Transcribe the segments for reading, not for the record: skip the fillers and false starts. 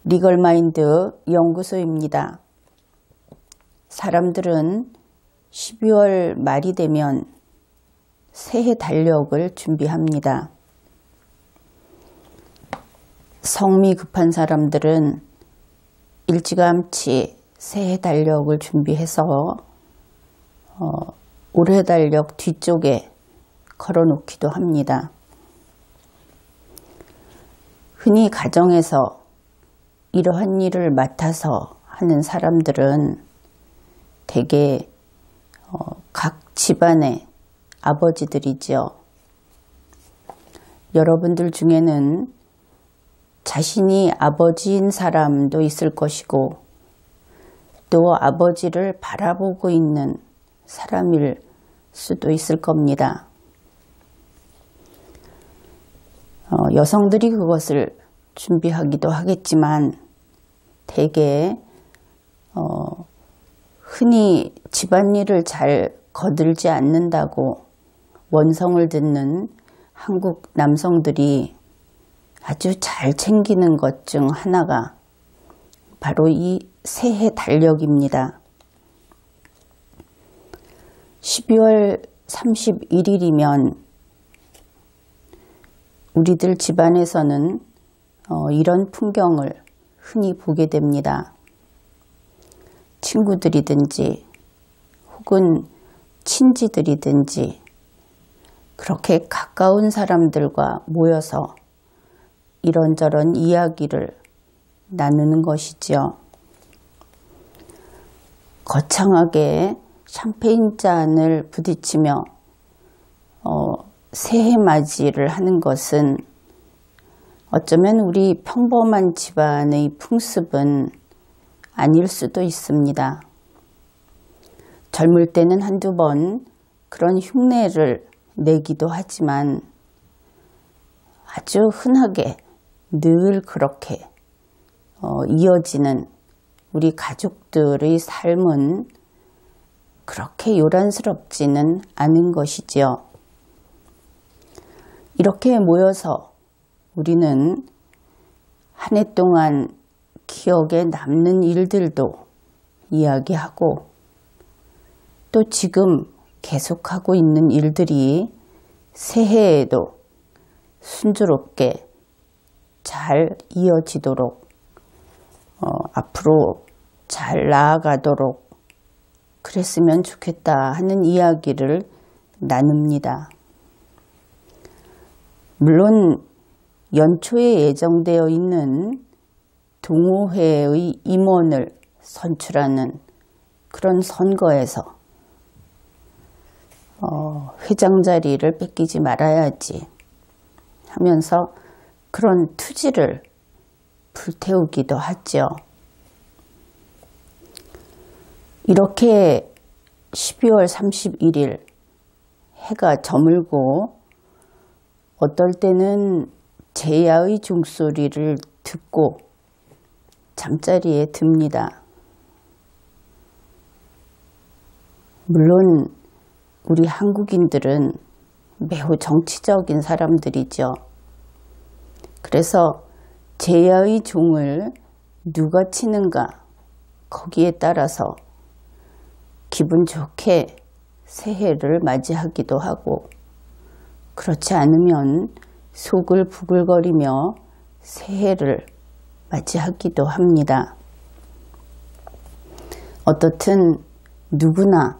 리걸마인드 연구소입니다. 사람들은 12월 말이 되면 새해 달력을 준비합니다. 성미 급한 사람들은 일찌감치 새해 달력을 준비해서 올해 달력 뒤쪽에 걸어놓기도 합니다. 흔히 가정에서 이러한 일을 맡아서 하는 사람들은 대개 각 집안의 아버지들이지요. 여러분들 중에는 자신이 아버지인 사람도 있을 것이고 또 아버지를 바라보고 있는 사람일 수도 있을 겁니다. 여성들이 그것을 준비하기도 하겠지만 대개 흔히 집안일을 잘 거들지 않는다고 원성을 듣는 한국 남성들이 아주 잘 챙기는 것 중 하나가 바로 이 새해 달력입니다. 12월 31일이면 우리들 집안에서는 이런 풍경을 흔히 보게 됩니다. 친구들이든지 혹은 친지들이든지 그렇게 가까운 사람들과 모여서 이런저런 이야기를 나누는 것이지요. 거창하게 샴페인 잔을 부딪히며 새해 맞이를 하는 것은 어쩌면 우리 평범한 집안의 풍습은 아닐 수도 있습니다. 젊을 때는 한두 번 그런 흉내를 내기도 하지만 아주 흔하게 늘 그렇게 이어지는 우리 가족들의 삶은 그렇게 요란스럽지는 않은 것이지요. 이렇게 모여서 우리는 한 해 동안 기억에 남는 일들도 이야기하고 또 지금 계속하고 있는 일들이 새해에도 순조롭게 잘 이어지도록 앞으로 잘 나아가도록 그랬으면 좋겠다 하는 이야기를 나눕니다. 물론 연초에 예정되어 있는 동호회의 임원을 선출하는 그런 선거에서 회장 자리를 뺏기지 말아야지 하면서 그런 투지를 불태우기도 하죠. 이렇게 12월 31일 해가 저물고 어떨 때는 제야의 종소리를 듣고 잠자리에 듭니다. 물론 우리 한국인들은 매우 정치적인 사람들이죠. 그래서 제야의 종을 누가 치는가 거기에 따라서 기분 좋게 새해를 맞이하기도 하고 그렇지 않으면 속을 부글거리며 새해를 맞이하기도 합니다. 어떻든 누구나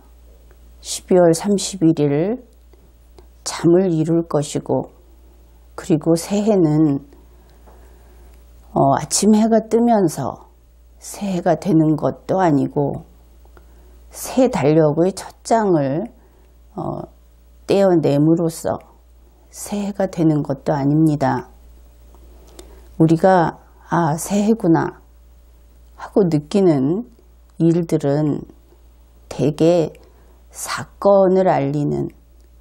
12월 31일 잠을 이룰 것이고 그리고 새해는 아침 해가 뜨면서 새해가 되는 것도 아니고 새 달력의 첫 장을 떼어냄으로써 새해가 되는 것도 아닙니다. 우리가 새해구나 하고 느끼는 일들은 대개 사건을 알리는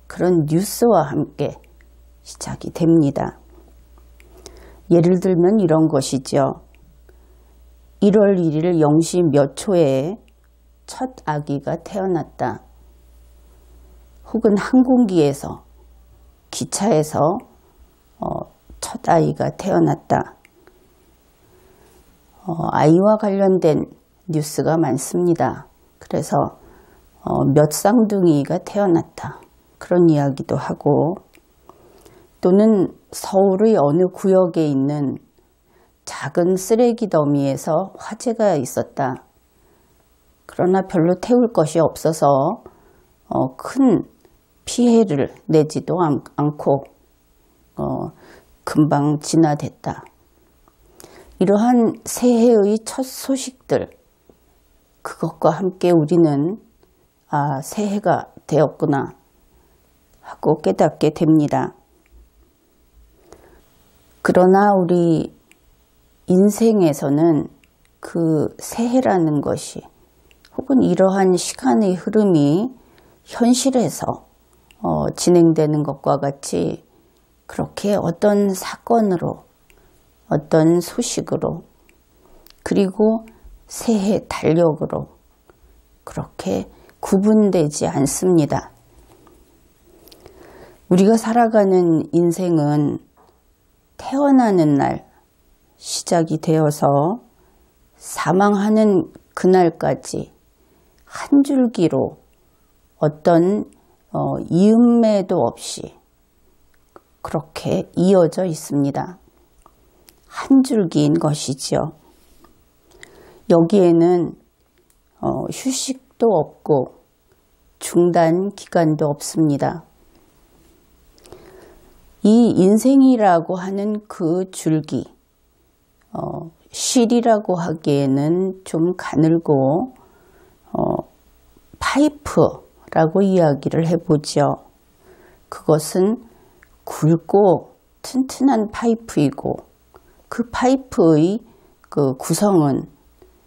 그런 뉴스와 함께 시작이 됩니다. 예를 들면 이런 것이죠. 1월 1일 0시 몇 초에 첫 아기가 태어났다. 혹은 항공기에서 기차에서 첫 아이가 태어났다. 아이와 관련된 뉴스가 많습니다. 그래서 몇 쌍둥이가 태어났다. 그런 이야기도 하고, 또는 서울의 어느 구역에 있는 작은 쓰레기 더미에서 화재가 있었다. 그러나 별로 태울 것이 없어서 큰 피해를 내지도 않고 금방 진화됐다. 이러한 새해의 첫 소식들, 그것과 함께 우리는 새해가 되었구나 하고 깨닫게 됩니다. 그러나 우리 인생에서는 그 새해라는 것이, 혹은 이러한 시간의 흐름이 현실에서 진행되는 것과 같이 그렇게 어떤 사건으로, 어떤 소식으로, 그리고 새해 달력으로 그렇게 구분되지 않습니다. 우리가 살아가는 인생은 태어나는 날 시작이 되어서 사망하는 그날까지 한 줄기로 어떤 이음매도 없이 그렇게 이어져 있습니다. 한 줄기인 것이지요. 여기에는 휴식도 없고 중단 기간도 없습니다. 이 인생이라고 하는 그 줄기, 실이라고 하기에는 좀 가늘고 파이프라고 이야기를 해보죠. 그것은 굵고 튼튼한 파이프이고, 그 파이프의 그 구성은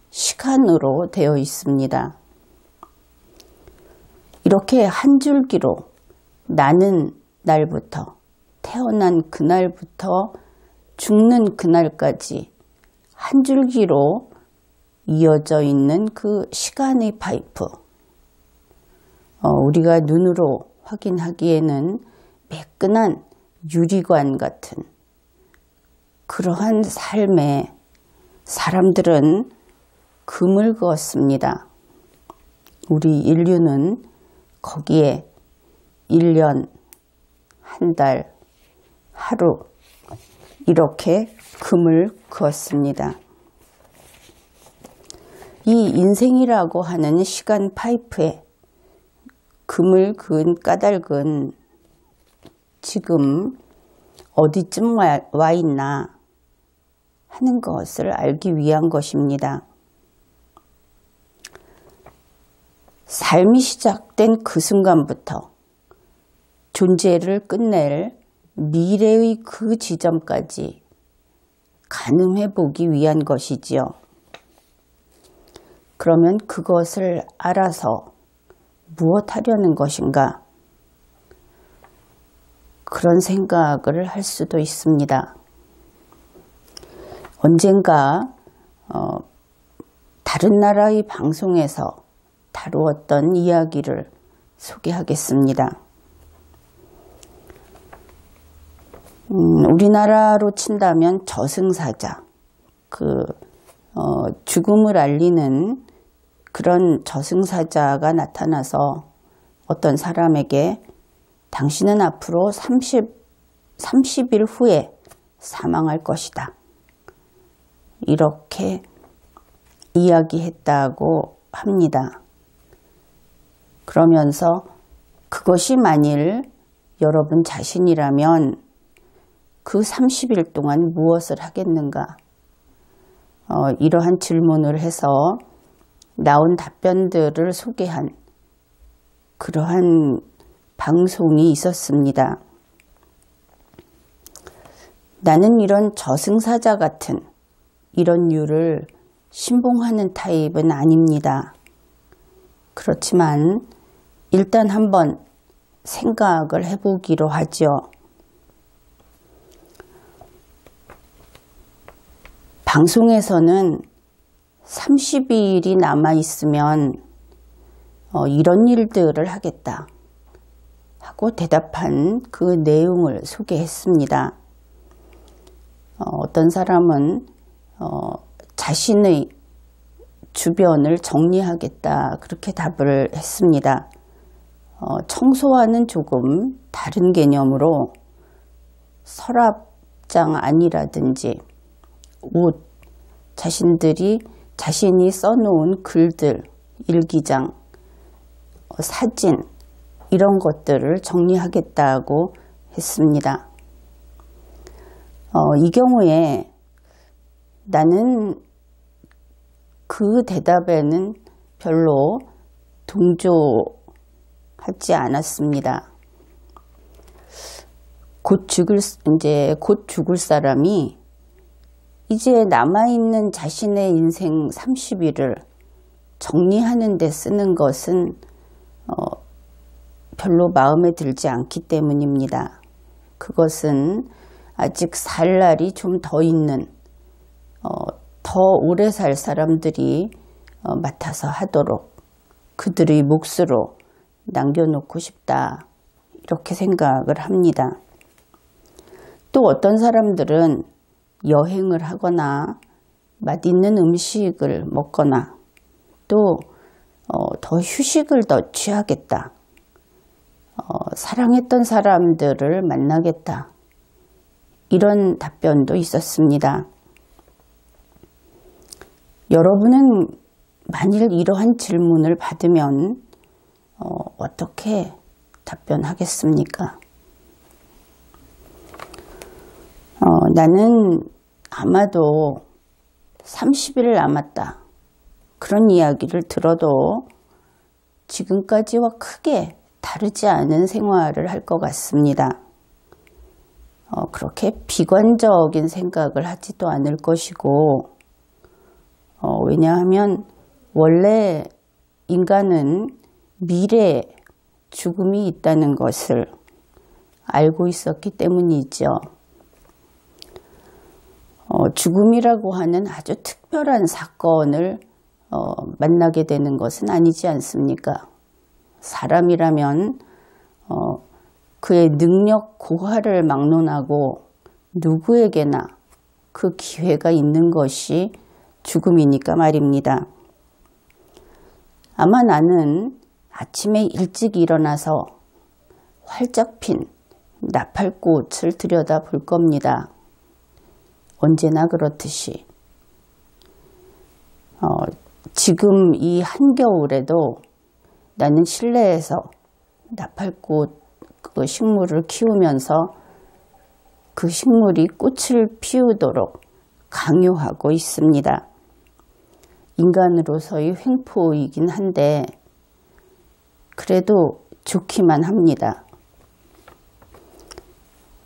시간으로 되어 있습니다. 이렇게 한 줄기로 나는 날부터, 태어난 그날부터 죽는 그날까지 한 줄기로 이어져 있는 그 시간의 파이프, 우리가 눈으로 확인하기에는 매끈한 유리관 같은 그러한 삶에 사람들은 금을 그었습니다. 우리 인류는 거기에 1년, 한 달, 하루 이렇게 금을 그었습니다. 이 인생이라고 하는 시간 파이프에 금을 그은 까닭은 지금 어디쯤 와 있나 하는 것을 알기 위한 것입니다. 삶이 시작된 그 순간부터 존재를 끝낼 미래의 그 지점까지 가늠해 보기 위한 것이지요. 그러면 그것을 알아서 무엇 하려는 것인가? 그런 생각을 할 수도 있습니다. 언젠가 다른 나라의 방송에서 다루었던 이야기를 소개하겠습니다. 우리나라로 친다면 저승사자, 죽음을 알리는 그런 저승사자가 나타나서 어떤 사람에게 당신은 앞으로 30일 후에 사망할 것이다, 이렇게 이야기했다고 합니다. 그러면서 그것이 만일 여러분 자신이라면 그 30일 동안 무엇을 하겠는가? 이러한 질문을 해서 나온 답변들을 소개한 그러한 방송이 있었습니다. 나는 이런 저승사자 같은 이런 류를 신봉하는 타입은 아닙니다. 그렇지만 일단 한번 생각을 해보기로 하죠. 방송에서는 30일이 남아있으면 이런 일들을 하겠다 하고 대답한 그 내용을 소개했습니다. 어떤 사람은 자신의 주변을 정리하겠다, 그렇게 답을 했습니다. 청소와는 조금 다른 개념으로 서랍장 안이라든지 옷, 자신이 써놓은 글들, 일기장, 사진, 이런 것들을 정리하겠다고 했습니다. 이 경우에 나는 그 대답에는 별로 동조하지 않았습니다. 곧 죽을 사람이 이제 남아있는 자신의 인생 30일을 정리하는 데 쓰는 것은 별로 마음에 들지 않기 때문입니다. 그것은 아직 살 날이 좀 더 있는, 더 오래 살 사람들이 맡아서 하도록 그들의 몫으로 남겨놓고 싶다, 이렇게 생각을 합니다. 또 어떤 사람들은 여행을 하거나 맛있는 음식을 먹거나 또 더 휴식을 더 취하겠다, 사랑했던 사람들을 만나겠다, 이런 답변도 있었습니다. 여러분은 만일 이러한 질문을 받으면 어떻게 답변하겠습니까? 나는 아마도 30일 남았다, 그런 이야기를 들어도 지금까지와 크게 다르지 않은 생활을 할 것 같습니다. 그렇게 비관적인 생각을 하지도 않을 것이고, 왜냐하면 원래 인간은 미래에 죽음이 있다는 것을 알고 있었기 때문이죠. 죽음이라고 하는 아주 특별한 사건을 만나게 되는 것은 아니지 않습니까? 사람이라면 그의 능력 고하를 막론하고 누구에게나 그 기회가 있는 것이 죽음이니까 말입니다. 아마 나는 아침에 일찍 일어나서 활짝 핀 나팔꽃을 들여다볼 겁니다. 언제나 그렇듯이. 지금 이 한겨울에도 나는 실내에서 나팔꽃 그 식물을 키우면서 그 식물이 꽃을 피우도록 강요하고 있습니다. 인간으로서의 횡포이긴 한데 그래도 좋기만 합니다.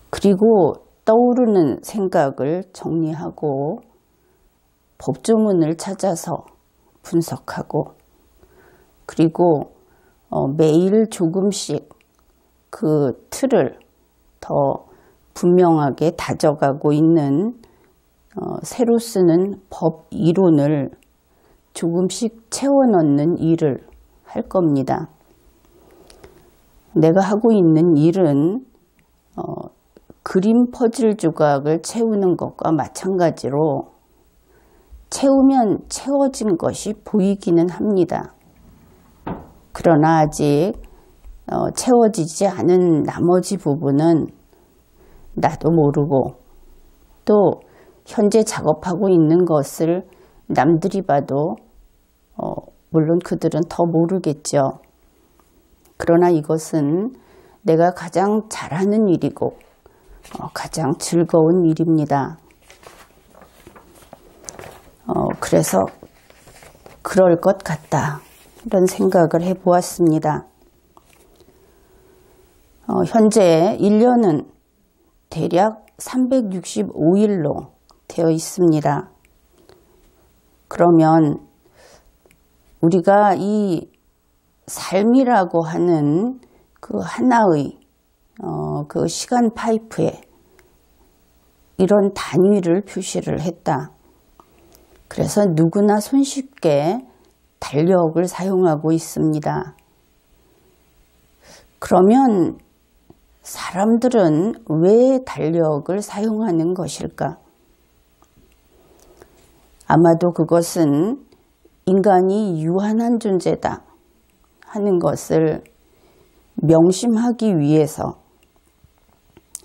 그리고 떠오르는 생각을 정리하고 법조문을 찾아서 분석하고, 그리고 매일 조금씩 그 틀을 더 분명하게 다져가고 있는 새로 쓰는 법 이론을 조금씩 채워넣는 일을 할 겁니다. 내가 하고 있는 일은 그림 퍼즐 조각을 채우는 것과 마찬가지로 채우면 채워진 것이 보이기는 합니다. 그러나 아직 채워지지 않은 나머지 부분은 나도 모르고, 또 현재 작업하고 있는 것을 남들이 봐도 물론 그들은 더 모르겠죠. 그러나 이것은 내가 가장 잘하는 일이고 가장 즐거운 일입니다. 그래서 그럴 것 같다, 이런 생각을 해보았습니다. 현재 1년은 대략 365일로 되어 있습니다. 그러면 우리가 이 삶이라고 하는 그 하나의 그 시간 파이프에 이런 단위를 표시를 했다. 그래서 누구나 손쉽게 달력을 사용하고 있습니다. 그러면 사람들은 왜 달력을 사용하는 것일까? 아마도 그것은 인간이 유한한 존재다 하는 것을 명심하기 위해서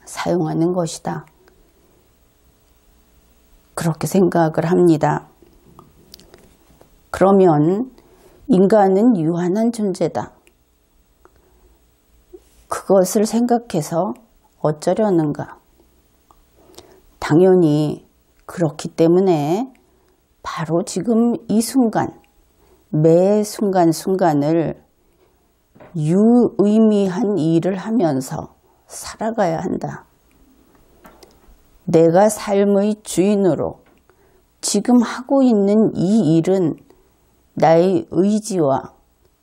사용하는 것이다. 그렇게 생각을 합니다. 그러면 인간은 유한한 존재다. 그것을 생각해서 어쩌려는가? 당연히 그렇기 때문에 바로 지금 이 순간, 매 순간순간을 유의미한 일을 하면서 살아가야 한다. 내가 삶의 주인으로 지금 하고 있는 이 일은 나의 의지와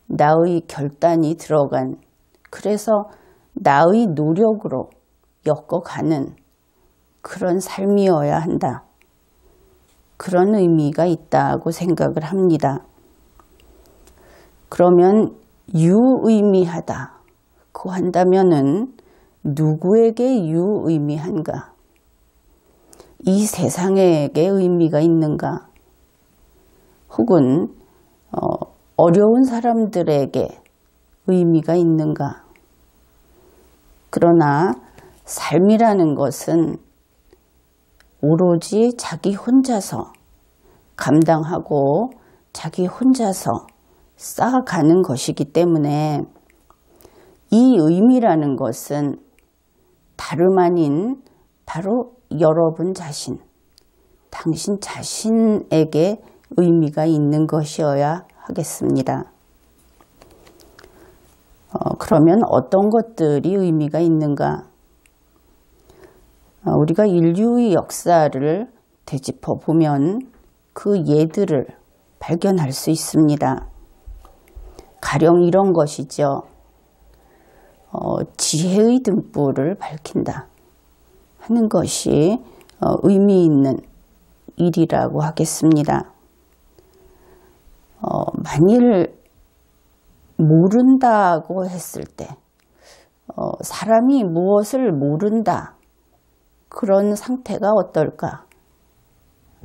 나의 결단이 들어간, 그래서 나의 노력으로 엮어가는 그런 삶이어야 한다. 그런 의미가 있다고 생각을 합니다. 그러면 유의미하다고 한다면은 누구에게 유의미한가? 이 세상에게 의미가 있는가? 혹은 어려운 사람들에게 의미가 있는가? 그러나 삶이라는 것은 오로지 자기 혼자서 감당하고 자기 혼자서 쌓아가는 것이기 때문에 이 의미라는 것은 다름 아닌 바로 여러분 자신, 당신 자신에게 의미가 있는 것이어야 하겠습니다. 그러면 어떤 것들이 의미가 있는가? 우리가 인류의 역사를 되짚어 보면 그 예들을 발견할 수 있습니다. 가령 이런 것이죠. 지혜의 등불을 밝힌다 하는 것이 의미 있는 일이라고 하겠습니다. 만일 모른다고 했을 때 사람이 무엇을 모른다, 그런 상태가 어떨까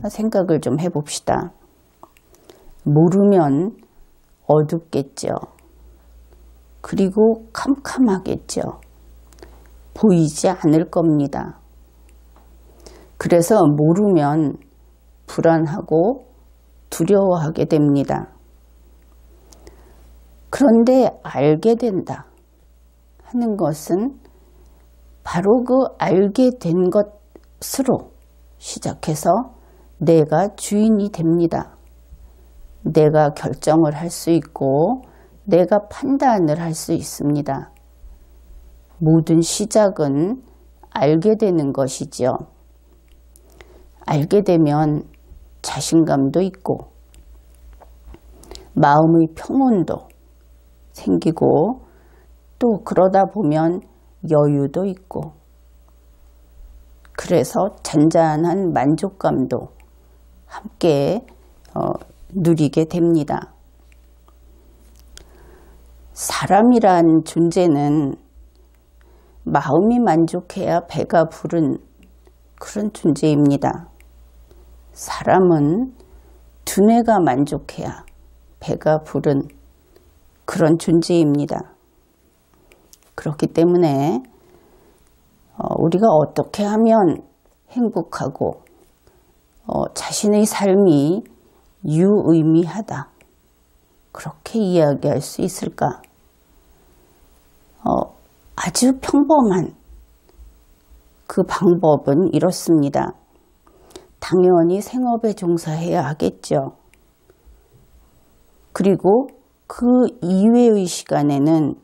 생각을 좀 해봅시다. 모르면 어둡겠죠. 그리고 캄캄하겠죠. 보이지 않을 겁니다. 그래서 모르면 불안하고 두려워하게 됩니다. 그런데 알게 된다 하는 것은 바로 그 알게 된 것으로 시작해서 내가 주인이 됩니다. 내가 결정을 할 수 있고 내가 판단을 할 수 있습니다. 모든 시작은 알게 되는 것이죠. 알게 되면 자신감도 있고 마음의 평온도 생기고 또 그러다 보면 여유도 있고 그래서 잔잔한 만족감도 함께 누리게 됩니다. 사람이란 존재는 마음이 만족해야 배가 부른 그런 존재입니다. 사람은 두뇌가 만족해야 배가 부른 그런 존재입니다. 그렇기 때문에 우리가 어떻게 하면 행복하고 자신의 삶이 유의미하다 그렇게 이야기할 수 있을까? 아주 평범한 그 방법은 이렇습니다. 당연히 생업에 종사해야 하겠죠. 그리고 그 이외의 시간에는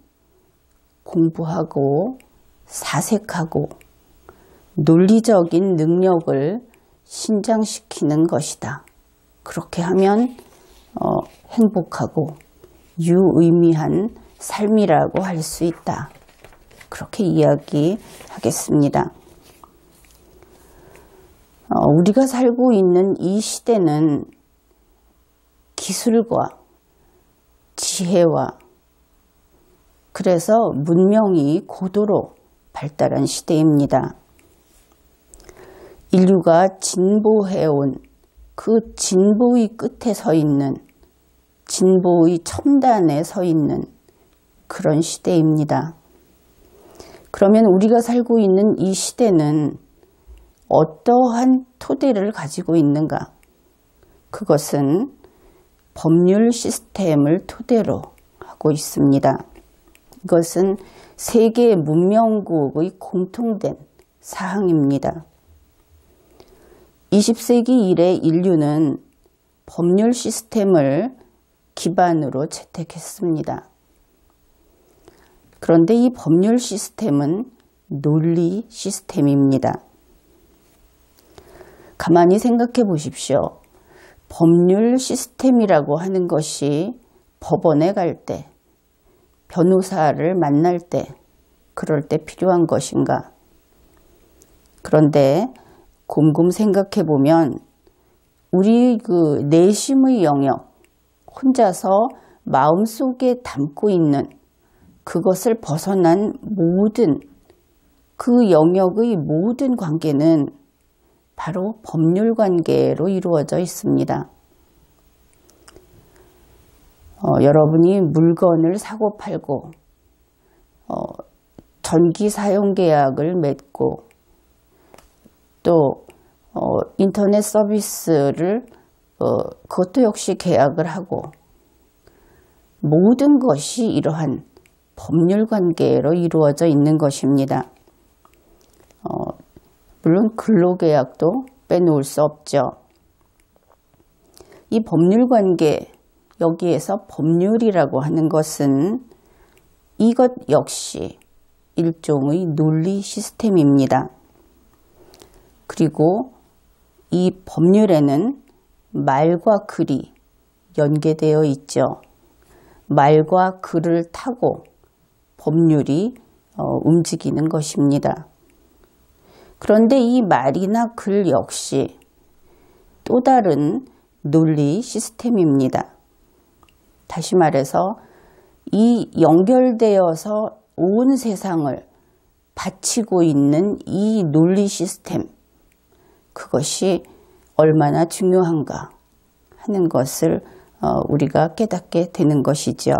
공부하고 사색하고 논리적인 능력을 신장시키는 것이다. 그렇게 하면 행복하고 유의미한 삶이라고 할 수 있다. 그렇게 이야기하겠습니다. 우리가 살고 있는 이 시대는 기술과 지혜와 그래서 문명이 고도로 발달한 시대입니다. 인류가 진보해온 그 진보의 끝에 서 있는, 진보의 첨단에 서 있는 그런 시대입니다. 그러면 우리가 살고 있는 이 시대는 어떠한 토대를 가지고 있는가? 그것은 법률 시스템을 토대로 하고 있습니다. 이것은 세계 문명국의 공통된 사항입니다. 20세기 이래 인류는 법률 시스템을 기반으로 채택했습니다. 그런데 이 법률 시스템은 논리 시스템입니다. 가만히 생각해 보십시오. 법률 시스템이라고 하는 것이 법원에 갈 때, 변호사를 만날 때, 그럴 때 필요한 것인가? 그런데 곰곰 생각해 보면 우리 그 내심의 영역, 혼자서 마음속에 담고 있는 그것을 벗어난 모든 그 영역의 모든 관계는 바로 법률 관계로 이루어져 있습니다. 여러분이 물건을 사고 팔고 전기 사용 계약을 맺고 또 인터넷 서비스를 그것도 역시 계약을 하고 모든 것이 이러한 법률 관계로 이루어져 있는 것입니다. 물론 근로계약도 빼놓을 수 없죠. 이 법률 관계, 여기에서 법률이라고 하는 것은 이것 역시 일종의 논리 시스템입니다. 그리고 이 법률에는 말과 글이 연계되어 있죠. 말과 글을 타고 법률이 움직이는 것입니다. 그런데 이 말이나 글 역시 또 다른 논리 시스템입니다. 다시 말해서 이 연결되어서 온 세상을 바치고 있는 이 논리 시스템, 그것이 얼마나 중요한가 하는 것을 우리가 깨닫게 되는 것이죠.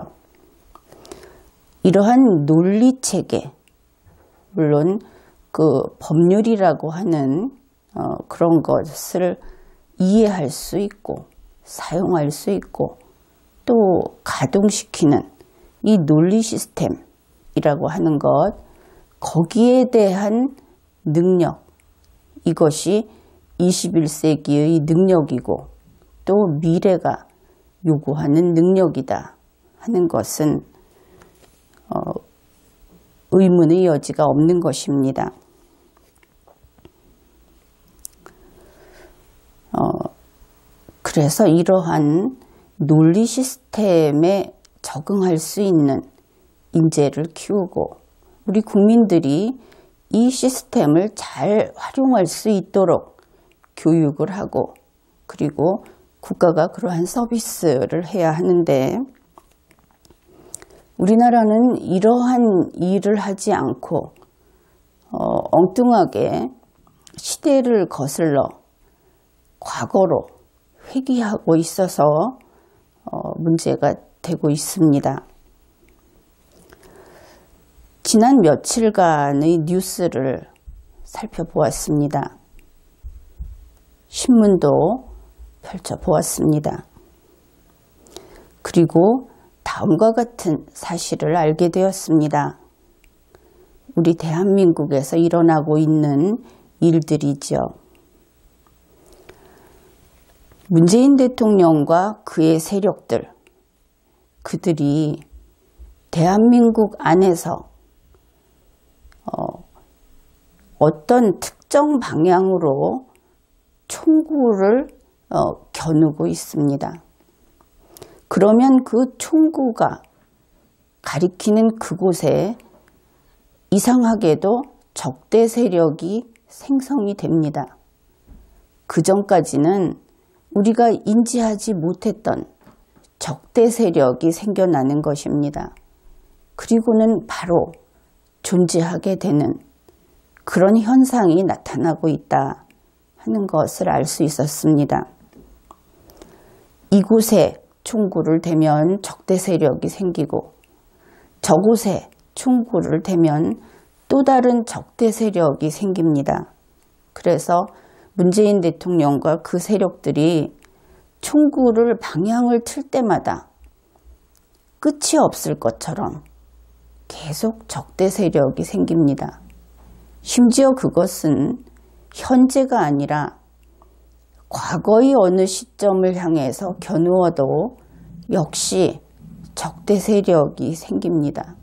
이러한 논리체계, 물론 그 법률이라고 하는 그런 것을 이해할 수 있고 사용할 수 있고 또 가동시키는 이 논리 시스템이라고 하는 것, 거기에 대한 능력, 이것이 21세기의 능력이고 또 미래가 요구하는 능력이다 하는 것은 의문의 여지가 없는 것입니다. 그래서 이러한 논리 시스템에 적응할 수 있는 인재를 키우고 우리 국민들이 이 시스템을 잘 활용할 수 있도록 교육을 하고 그리고 국가가 그러한 서비스를 해야 하는데 우리나라는 이러한 일을 하지 않고 엉뚱하게 시대를 거슬러 과거로 회귀하고 있어서 문제가 되고 있습니다. 지난 며칠간의 뉴스를 살펴보았습니다. 신문도 펼쳐보았습니다. 그리고 다음과 같은 사실을 알게 되었습니다. 우리 대한민국에서 일어나고 있는 일들이죠. 문재인 대통령과 그의 세력들, 그들이 대한민국 안에서 어떤 특정 방향으로 총구를 겨누고 있습니다. 그러면 그 총구가 가리키는 그곳에 이상하게도 적대 세력이 생성이 됩니다. 그 전까지는 우리가 인지하지 못했던 적대 세력이 생겨나는 것입니다. 그리고는 바로 존재하게 되는 그런 현상이 나타나고 있다 하는 것을 알 수 있었습니다. 이곳에 총구를 대면 적대 세력이 생기고 저곳에 총구를 대면 또 다른 적대 세력이 생깁니다. 그래서 문재인 대통령과 그 세력들이 총구를 방향을 틀 때마다 끝이 없을 것처럼 계속 적대 세력이 생깁니다. 심지어 그것은 현재가 아니라 과거의 어느 시점을 향해서 겨누어도 역시 적대 세력이 생깁니다.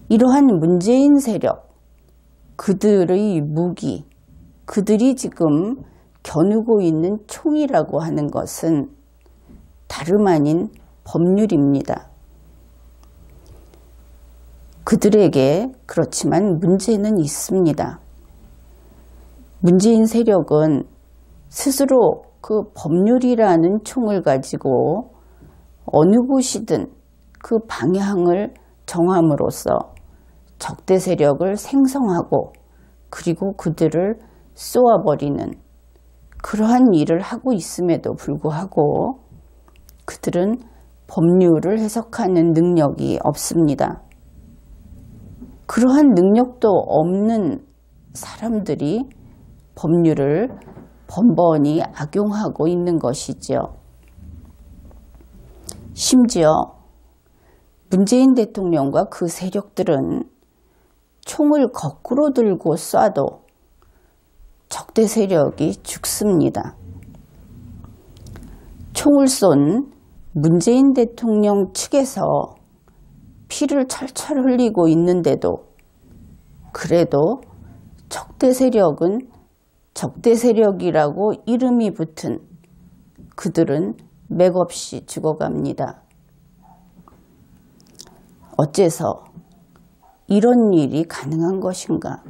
이러한 문재인 세력, 그들의 무기, 그들이 지금 겨누고 있는 총이라고 하는 것은 다름 아닌 법률입니다. 그들에게 그렇지만 문제는 있습니다. 문재인 세력은 스스로 그 법률이라는 총을 가지고 어느 곳이든 그 방향을 정함으로써 적대 세력을 생성하고 그리고 그들을 쏘아버리는 그러한 일을 하고 있음에도 불구하고 그들은 법률을 해석하는 능력이 없습니다. 그러한 능력도 없는 사람들이 법률을 번번이 악용하고 있는 것이죠. 심지어 문재인 대통령과 그 세력들은 총을 거꾸로 들고 쏴도 적대 세력이 죽습니다. 총을 쏜 문재인 대통령 측에서 피를 철철 흘리고 있는데도 그래도 적대 세력은 적대 세력이라고 이름이 붙은 그들은 맥없이 죽어갑니다. 어째서 이런 일이 가능한 것인가?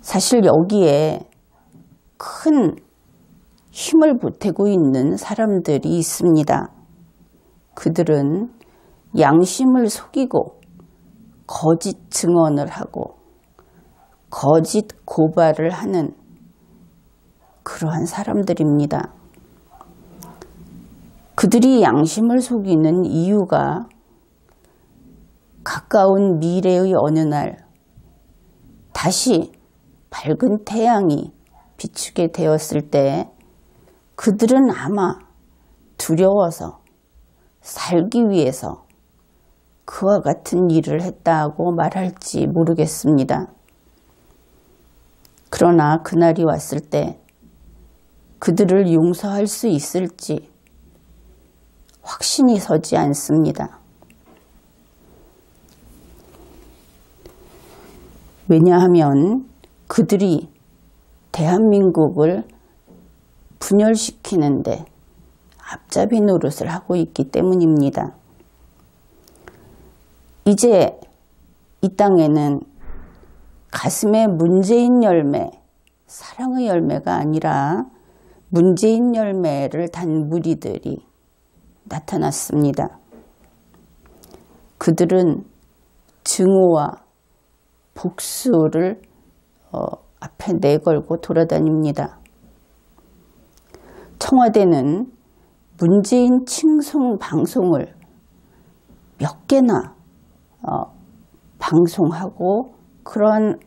사실 여기에 큰 힘을 보태고 있는 사람들이 있습니다. 그들은 양심을 속이고 거짓 증언을 하고 거짓 고발을 하는 그러한 사람들입니다. 그들이 양심을 속이는 이유가 가까운 미래의 어느 날 다시 밝은 태양이 비추게 되었을 때 그들은 아마 두려워서 살기 위해서 그와 같은 일을 했다고 말할지 모르겠습니다. 그러나 그날이 왔을 때 그들을 용서할 수 있을지 확신이 서지 않습니다. 왜냐하면 그들이 대한민국을 분열시키는데 앞잡이 노릇을 하고 있기 때문입니다. 이제 이 땅에는 가슴에 문재인 열매, 사랑의 열매가 아니라 문재인 열매를 단 무리들이 나타났습니다. 그들은 증오와 복수를 앞에 내걸고 돌아다닙니다. 청와대는 문재인 칭송 방송을 몇 개나 방송하고 그런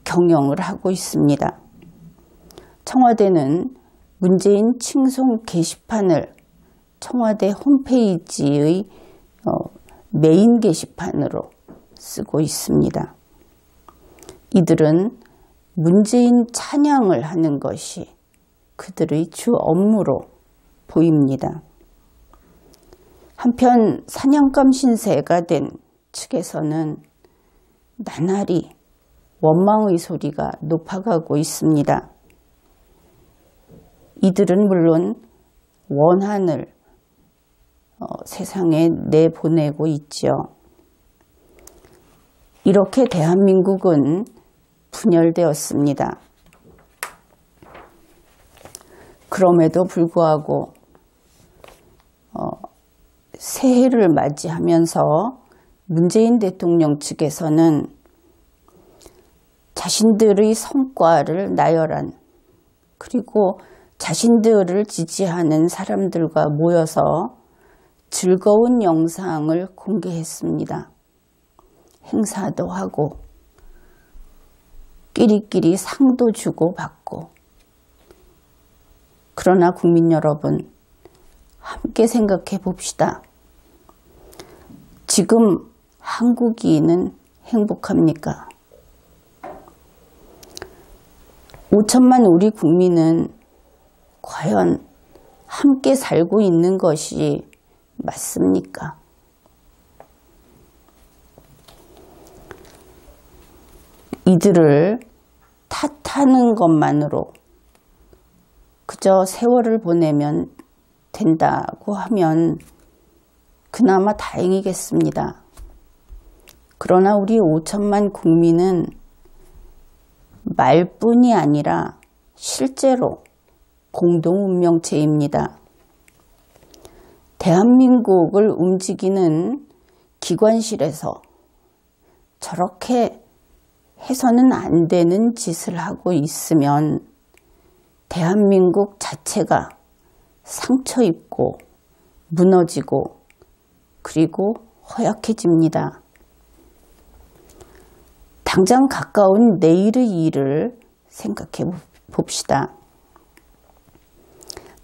경영을 하고 있습니다. 청와대는 문재인 칭송 게시판을 청와대 홈페이지의 메인 게시판으로 쓰고 있습니다. 이들은 문재인 찬양을 하는 것이 그들의 주 업무로 보입니다. 한편 사냥감 신세가 된 측에서는 나날이 원망의 소리가 높아가고 있습니다. 이들은 물론 원한을 세상에 내보내고 있죠. 이렇게 대한민국은 분열되었습니다. 그럼에도 불구하고 새해를 맞이하면서 문재인 대통령 측에서는 자신들의 성과를 나열한 그리고 자신들을 지지하는 사람들과 모여서 즐거운 영상을 공개했습니다. 행사도 하고 끼리끼리 상도 주고 받고. 그러나 국민 여러분, 함께 생각해 봅시다. 지금 한국인은 행복합니까? 5천만 우리 국민은 과연 함께 살고 있는 것이 맞습니까? 이들을 탓하는 것만으로 그저 세월을 보내면 된다고 하면 그나마 다행이겠습니다. 그러나 우리 5천만 국민은 말뿐이 아니라 실제로 공동운명체입니다. 대한민국을 움직이는 기관실에서 저렇게 해서는 안 되는 짓을 하고 있으면 대한민국 자체가 상처 입고 무너지고 그리고 허약해집니다. 당장 가까운 내일의 일을 생각해 봅시다.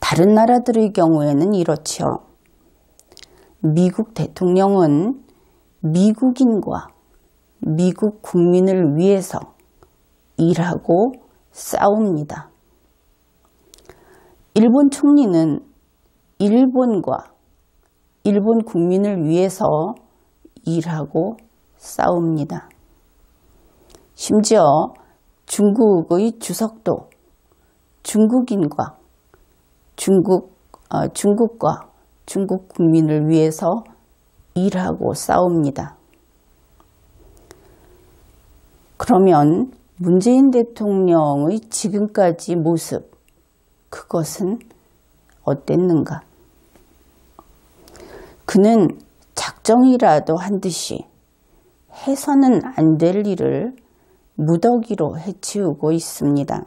다른 나라들의 경우에는 이렇죠. 미국 대통령은 미국인과 미국 국민을 위해서 일하고 싸웁니다. 일본 총리는 일본과 일본 국민을 위해서 일하고 싸웁니다. 심지어 중국의 주석도 중국인과 중국과 중국 국민을 위해서 일하고 싸웁니다. 그러면 문재인 대통령의 지금까지 모습, 그것은 어땠는가? 그는 작정이라도 한 듯이 해서는 안 될 일을 무더기로 해치우고 있습니다.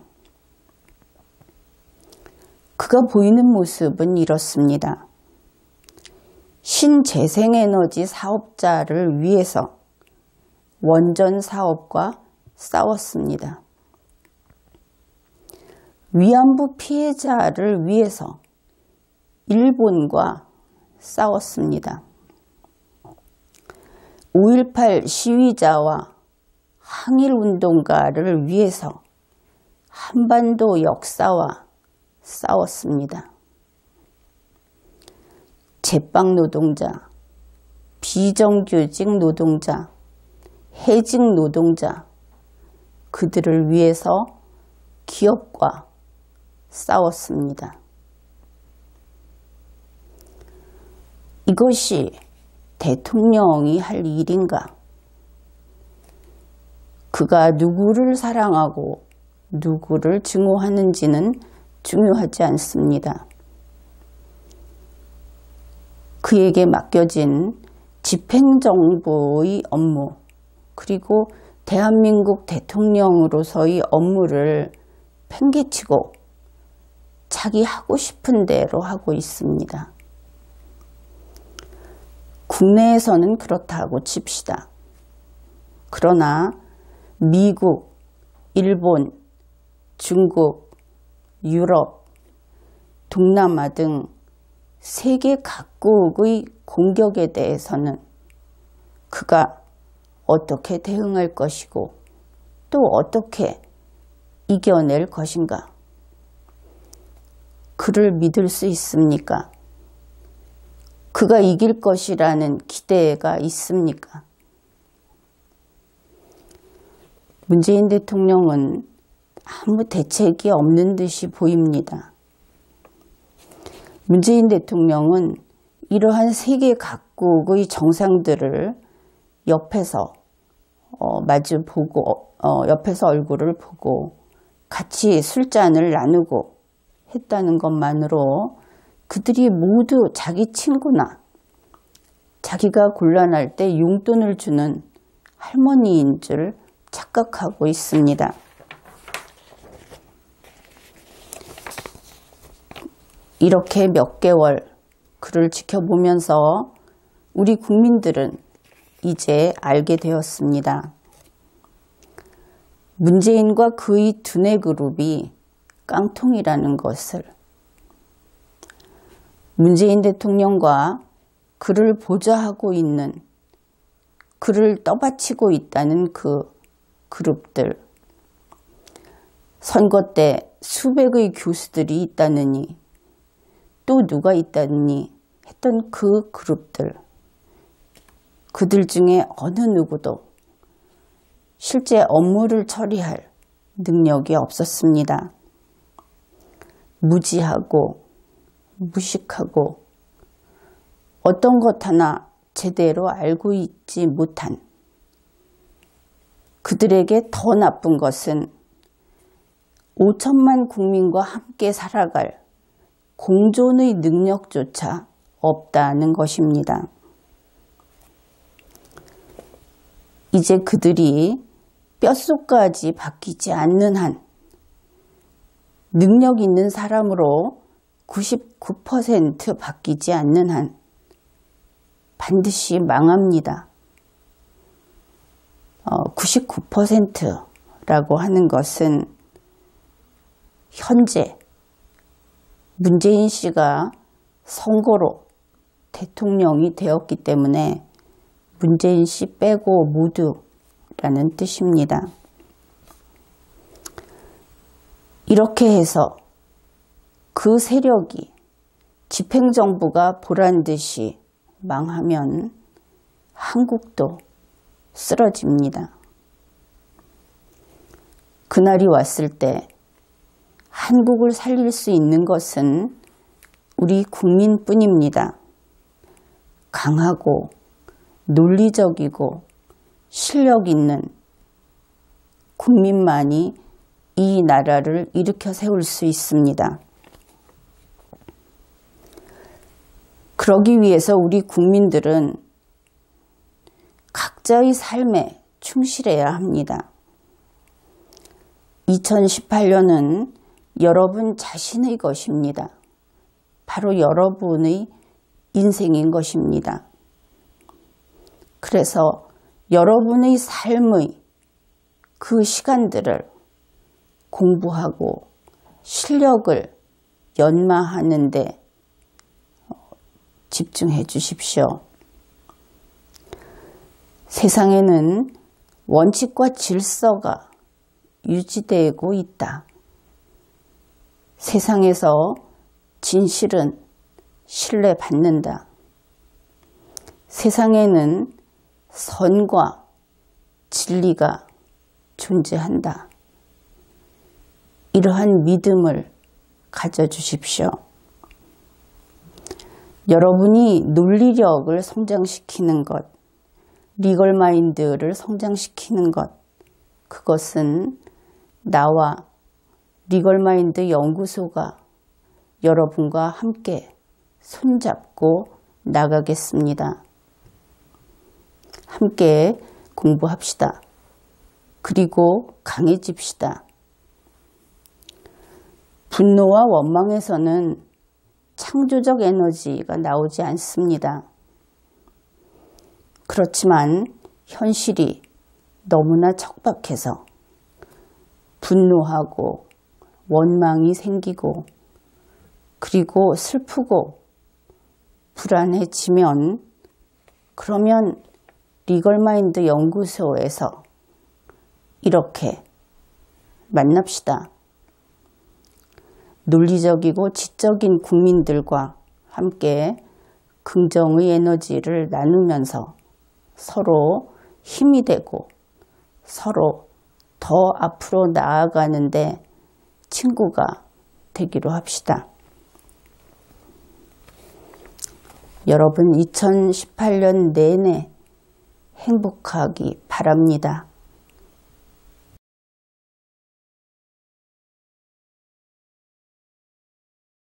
그가 보이는 모습은 이렇습니다. 신재생에너지 사업자를 위해서 원전 사업과 싸웠습니다. 위안부 피해자를 위해서 일본과 싸웠습니다. 5.18 시위자와 항일운동가를 위해서 한반도 역사와 싸웠습니다. 제빵 노동자, 비정규직 노동자, 해직 노동자, 그들을 위해서 기업과 싸웠습니다. 이것이 대통령이 할 일인가? 그가 누구를 사랑하고 누구를 증오하는지는 중요하지 않습니다. 그에게 맡겨진 집행정부의 업무, 그리고 대한민국 대통령으로서의 업무를 팽개치고 자기 하고 싶은 대로 하고 있습니다. 국내에서는 그렇다고 칩시다. 그러나 미국, 일본, 중국, 유럽, 동남아 등 세계 각국의 공격에 대해서는 그가 어떻게 대응할 것이고 또 어떻게 이겨낼 것인가? 그를 믿을 수 있습니까? 그가 이길 것이라는 기대가 있습니까? 문재인 대통령은 아무 대책이 없는 듯이 보입니다. 문재인 대통령은 이러한 세계 각국의 정상들을 옆에서 마주보고 옆에서 얼굴을 보고 같이 술잔을 나누고 했다는 것만으로 그들이 모두 자기 친구나 자기가 곤란할 때 용돈을 주는 할머니인 줄 착각하고 있습니다. 이렇게 몇 개월 그를 지켜보면서 우리 국민들은 이제 알게 되었습니다. 문재인과 그의 두뇌 그룹이 깡통이라는 것을, 문재인 대통령과 그를 보좌하고 있는, 그를 떠받치고 있다는 그 그룹들, 선거 때 수백의 교수들이 있다느니 또 누가 있다느니 했던 그 그룹들, 그들 중에 어느 누구도 실제 업무를 처리할 능력이 없었습니다. 무지하고 무식하고 어떤 것 하나 제대로 알고 있지 못한, 그들에게 더 나쁜 것은 5천만 국민과 함께 살아갈 공존의 능력조차 없다는 것입니다. 이제 그들이 뼛속까지 바뀌지 않는 한, 능력 있는 사람으로 99% 바뀌지 않는 한 반드시 망합니다. 99%라고 하는 것은 현재 문재인 씨가 선거로 대통령이 되었기 때문에 문재인 씨 빼고 모두라는 뜻입니다. 이렇게 해서 그 세력이, 집행정부가 보란듯이 망하면 한국도 쓰러집니다. 그날이 왔을 때 한국을 살릴 수 있는 것은 우리 국민뿐입니다. 강하고 논리적이고 실력 있는 국민만이 이 나라를 일으켜 세울 수 있습니다. 그러기 위해서 우리 국민들은 각자의 삶에 충실해야 합니다. 2018년은 여러분 자신의 것입니다. 바로 여러분의 인생인 것입니다. 그래서 여러분의 삶의 그 시간들을 공부하고 실력을 연마하는 데 집중해 주십시오. 세상에는 원칙과 질서가 유지되고 있다. 세상에서 진실은 신뢰받는다. 세상에는 선과 진리가 존재한다. 이러한 믿음을 가져주십시오. 여러분이 논리력을 성장시키는 것, 리걸마인드를 성장시키는 것, 그것은 나와 리걸마인드 연구소가 여러분과 함께 손잡고 나가겠습니다. 함께 공부합시다. 그리고 강해집시다. 분노와 원망에서는 창조적 에너지가 나오지 않습니다. 그렇지만 현실이 너무나 척박해서 분노하고 원망이 생기고 그리고 슬프고 불안해지면, 그러면 리걸마인드 연구소에서 이렇게 만납시다. 논리적이고 지적인 국민들과 함께 긍정의 에너지를 나누면서 서로 힘이 되고 서로 더 앞으로 나아가는데 친구가 되기로 합시다. 여러분 2018년 내내 행복하기 바랍니다.